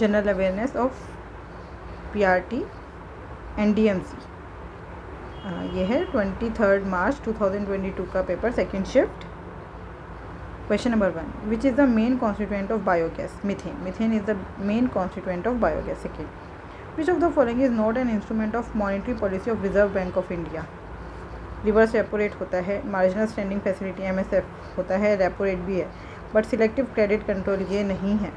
General awareness of PRT and DMC। ये है 23 मार्च 2022 का paper, second shift. Question number 1, which is the main constituent of biogas? Methane. Methane is the main constituent of biogas. Second, which of the following is not an instrument of monetary policy of Reserve Bank of India? Reverse repo rate होता है, marginal standing facility MSF होता है, repo rate भी है, but selective credit control ये नहीं है।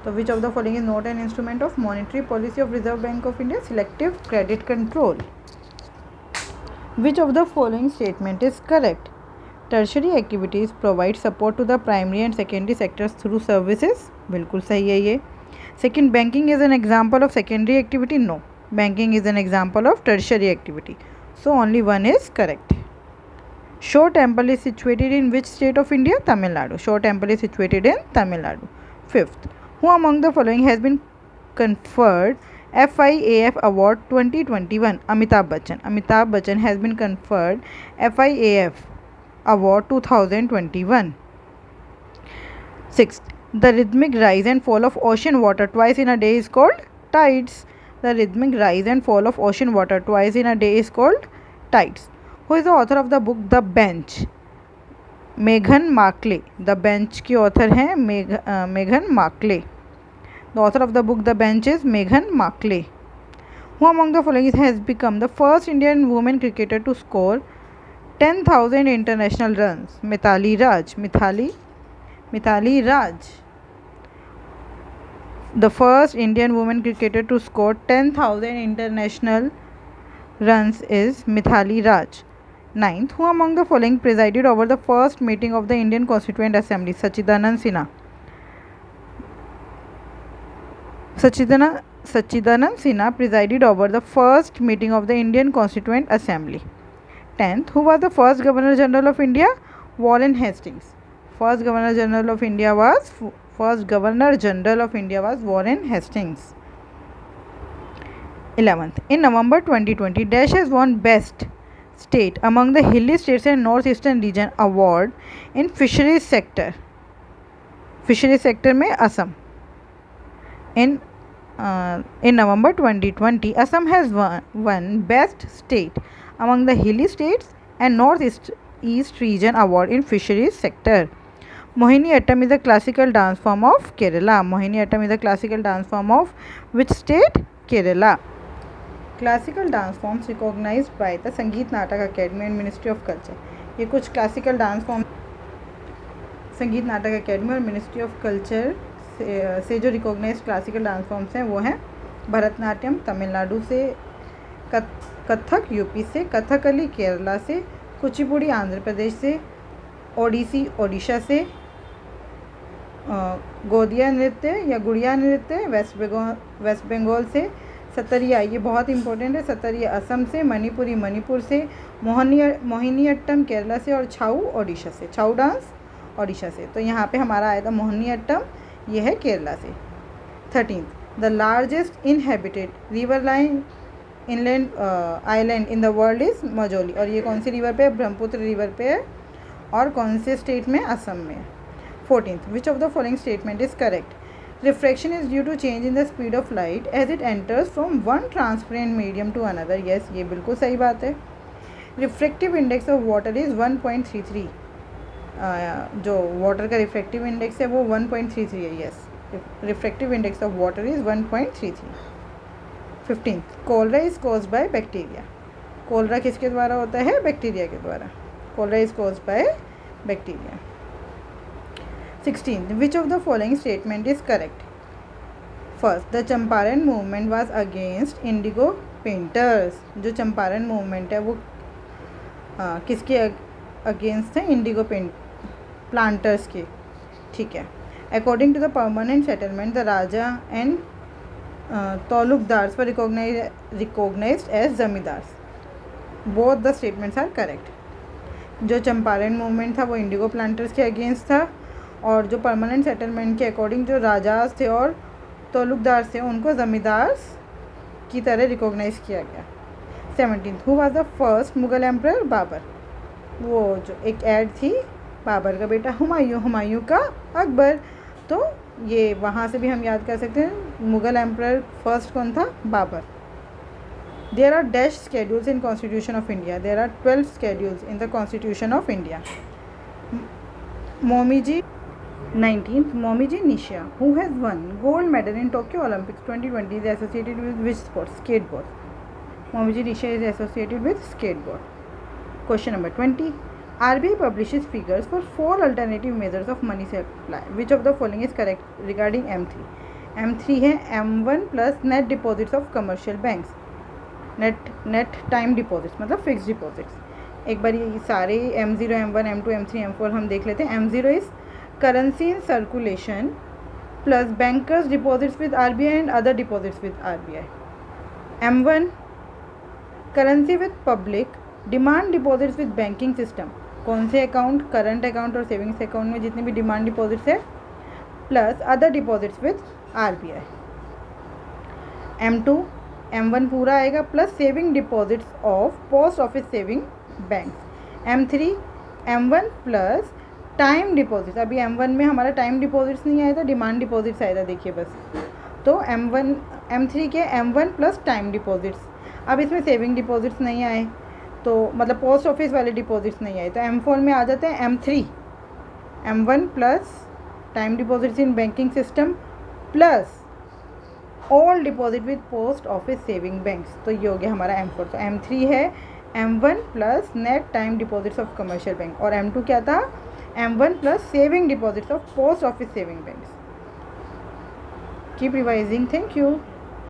तो which of the following is not an instrument of monetary policy of Reserve Bank of India? Selective credit control. Which of the following statement is correct? Tertiary activities provide support to the primary and secondary sectors through services. बिल्कुल सही है ये। Second, banking is an example of secondary activity? No, banking is an example of tertiary activity, so only one is correct. Shore Temple is situated in which state of India? Tamil Nadu. Shore Temple is situated in Tamil Nadu. Fifth, who among the following has been conferred FIAF Award 2021? Amitabh Bachchan. Amitabh Bachchan has been conferred FIAF Award 2021. Sixth, the rhythmic rise and fall of ocean water twice in a day is called tides. The rhythmic rise and fall of ocean water twice in a day is called tides. Who is the author of the book The Bench? मेघन Merkley. The bench की author हैं मेघन Merkley. The author of the book the bench is मेघन Merkley. Who among the following has become the first Indian woman cricketer to score 10,000 international runs? Mithali Raj. Mithali Raj. The first Indian woman cricketer to score 10,000 international runs is Mithali Raj. Ninth, who among the following presided over the first meeting of the Indian Constituent Assembly? Sachidanand Sinha. Sachidanand Sinha presided over the first meeting of the Indian Constituent Assembly. 10th, who was the first Governor General of India? Warren Hastings. First Governor General of India was Warren Hastings. 11th, in November 2020, Dash has won Best State among the Hilly States and Northeastern Region Award in Fisheries Sector. Fisheries Sector में Assam. In November 2020, Assam has won Best State among the Hilly States and Northeast Region Award in Fisheries Sector. Mohiniyattam is a classical dance form of Kerala. Mohiniyattam is a classical dance form of which state? Kerala. Classical dance forms recognized by the Sangeet Natak Academy and Ministry of Culture. ये कुछ classical dance form संगीत नाटक academy और ministry of culture से जो recognised classical dance forms हैं वो हैं भरतनाट्यम तमिलनाडु से, कथक यूपी से, कथकली केरला से, कुचिपुड़ी आंध्र प्रदेश से, ओडिसी ओडिशा से, गोदिया नृत्य या गुड़िया नृत्य वेस्ट बंगाल से, सतरिया ये बहुत इंपॉर्टेंट है, सतरिया असम से, मणिपुरी मणिपुर से, मोहिनीअट्टम केरला से और छाऊ ओडिशा से, छाऊ डांस ओडिशा से। तो यहाँ पे हमारा आया था मोहिनीअट्टम, ये है केरला से। 13th, the largest inhabited riverine inland island in the world is Majuli. और ये कौन सी रिवर पे? ब्रह्मपुत्र रिवर पे है और कौन से स्टेट में? असम में। 14th, which of the following statement is correct? Refraction is due to change in the speed of light as it enters from one transparent medium to another. Yes, ये बिल्कुल सही बात है। Refractive index of water is 1.33। जो water का refractive index है वो 1.33 है। Yes, refractive index of water is 1.33। 15th, cholera is caused by bacteria. Cholera किसके द्वारा होता है? बैक्टीरिया के द्वारा। Cholera is caused by bacteria. 16th, which of the following statement is correct? First, the Champaran movement was against indigo painters. जो Champaran movement है वो किसके अगेंस्ट है? इंडिगो प्लांटर्स के। ठीक है। According to the permanent settlement the raja and taluqdars were recognised as zamindars. Both the statements are correct. जो Champaran movement था वो इंडिगो प्लांटर्स के अगेंस्ट था और जो परमानेंट सेटलमेंट के अकॉर्डिंग जो राजाज थे और तालुकदार थे उनको ज़मींदार्स की तरह रिकॉग्नाइज किया गया। 17th, who was the first Mughal emperor? Babur. वो जो एक ऐड थी बाबर का बेटा हुमायूं, हुमायूं का अकबर। तो ये वहाँ से भी हम याद कर सकते हैं, मुग़ल एम्पर फर्स्ट कौन था? Babur. There are dash schedules in constitution of India, there are 12 schedules in the constitution of India. Momiji 19th, Momiji Nisha, who has won gold medal in Tokyo Olympics 2020, is associated with which sport? Skateboard. Momiji Nisha is associated with skateboard. Question number 20. RBI publishes figures for 4 alternative measures of money supply. Which of the following is correct regarding M3? M3 है M1 plus net deposits of commercial banks. Net time deposits मतलब fixed deposits. एक बार ये सारे M0, M1, M2, M3, M4 हम देख लेते हैं. M0 is currency in circulation plus bankers deposits with RBI and other deposits with RBI. M1 currency with public demand deposits with banking system. कौन से account? Current account और savings account में जितने भी डिमांड डिपॉजिट्स है, plus other deposits with RBI. M2 M1 पूरा आएगा plus saving deposits of post office saving banks. M3 M1 plus time deposits. अभी M1 में हमारा टाइम डिपॉजिट्स नहीं आया था, डिमांड डिपॉजिट्स आया था, देखिए बस. तो M3 के M1 प्लस टाइम डिपॉजिट्स. अब इसमें सेविंग डिपॉजिट्स नहीं आए, तो मतलब पोस्ट ऑफिस वाले डिपॉजिट्स नहीं आए, तो M4 में आ जाते हैं M3 M1 plus time deposits in banking system plus all deposit with post office saving banks. तो ये हो गया हमारा M4. तो M3 है M1 plus net time deposits of commercial bank, और M2 क्या था? M1 plus saving deposits of post office saving banks. Keep revising. Thank you.